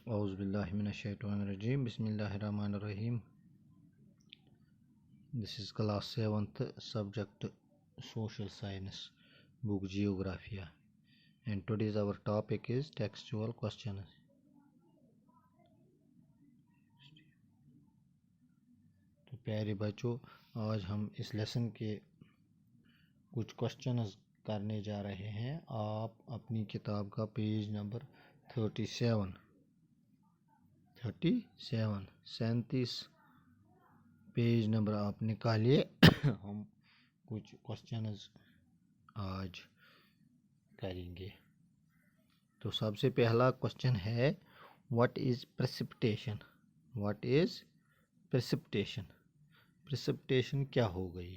اعوذ باللہ من الشیطان الرجیم بسم اللہ الرحمن الرحیم. This is class 7th subject social science, book Geographia, and today's our topic is textual questions. تو پیارے بچوں، آج ہم اس لیسن کے کچھ کوشچنز کرنے جا رہے ہیں. آپ اپنی کتاب کا پیج نمبر 37 پیج نمبر آپ نکالیے. ہم کچھ کوشچنز آج کریں گے. تو سب سے پہلا کوشچن ہے واٹ از پریسپٹیشن. What is پریسپٹیشن. پریسپٹیشن کیا ہو گئی؟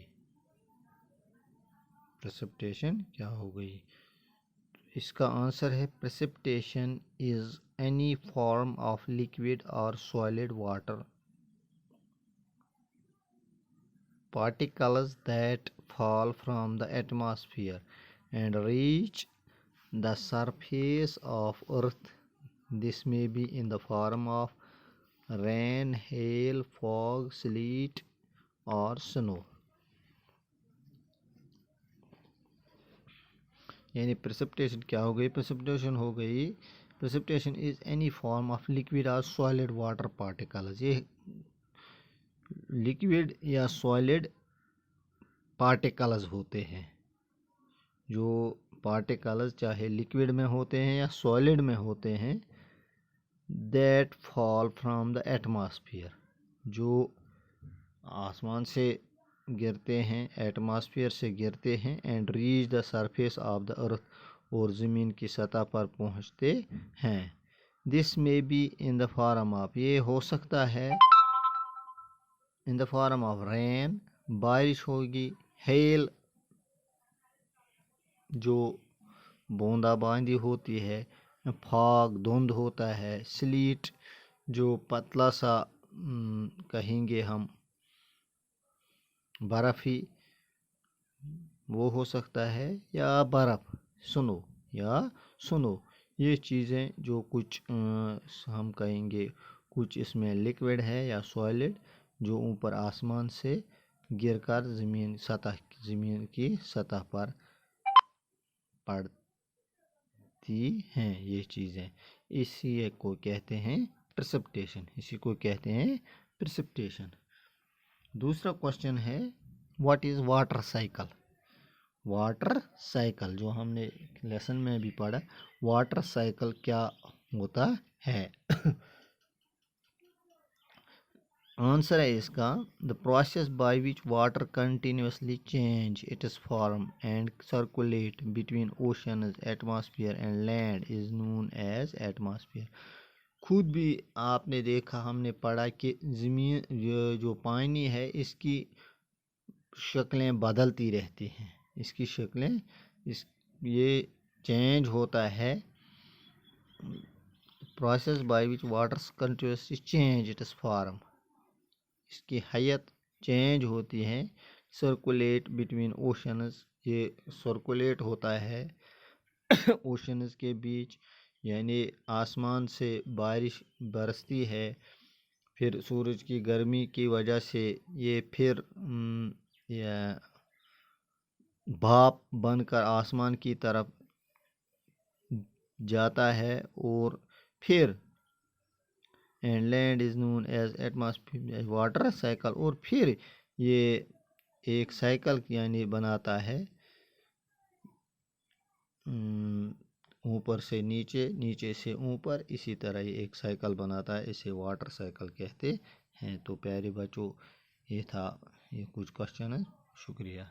پریسپٹیشن کیا ہو گئی؟ اس کا آنسر ہے precipitation is any form of liquid or solid water particles that fall from the atmosphere and reach the surface of earth. This may be in the form of rain, hail, fog, sleet or snow. یعنی پریسپٹیشن کیا ہو گئی؟ Precipitation is any form of liquid or solid water particles. یہ liquid یا solid particles ہوتے ہیں. جو particles چاہے لکوڈ میں ہوتے ہیں یا سالڈ میں ہوتے ہیں، that fall from the atmosphere, جو آسمان سے گرتے ہیں، ایٹماسفیئر سے گرتے ہیں، and reach the surface of the earth, اور زمین کی سطح پر پہنچتے ہیں. This may be in the form of, یہ ہو سکتا ہے ان دا فارم آف رین، بارش ہوگی، ہیل جو بوندا باندی ہوتی ہے، فاگ دھند ہوتا ہے، سلیٹ جو پتلا سا کہیں گے ہم برف ہی وہ ہو سکتا ہے، یا برف، سنو. یہ چیزیں جو کچھ ہم کہیں گے کچھ اس میں لکوڈ ہے یا سالڈ، جو اوپر آسمان سے گر کر زمین کی سطح پر پڑتی ہیں. یہ چیزیں اسی کو کہتے ہیں پریسپٹیشن. دوسرا کوشچن ہے what is water cycle. Water cycle جو ہم نے لیسن میں بھی پڑھا، واٹر سائیکل کیا ہوتا ہے؟ آنسر ہے اس کا the process by which water continuously change its form and circulate between oceans, atmosphere and land is known as atmosphere. خود بھی آپ نے دیکھا، ہم نے پڑھا کہ زمین جو پانی ہے اس کی شکلیں بدلتی رہتی ہیں. اس کی شکلیں یہ چینج ہوتا ہے. Process by which water continuously change its form, اس کی حیت چینج ہوتی ہے. سرکولیٹ بٹوین اوشنز، یہ سرکولیٹ ہوتا ہے اوشنز کے بیچ، یعنی آسمان سے بارش برستی ہے، پھر سورج کی گرمی کی وجہ سے یہ پھر بھاپ بن کر آسمان کی طرف جاتا ہے، اور پھر and land is known as atmosphere water cycle, اور پھر یہ ایک سائیکل یعنی بناتا ہے اوپر سے نیچے، نیچے سے اوپر، اسی طرح یہ ایک سائیکل بناتا ہے. اسے واٹر سائیکل کہتے ہیں. تو پیارے بچوں، یہ تھا یہ کچھ کوشچن ہے. شکریہ.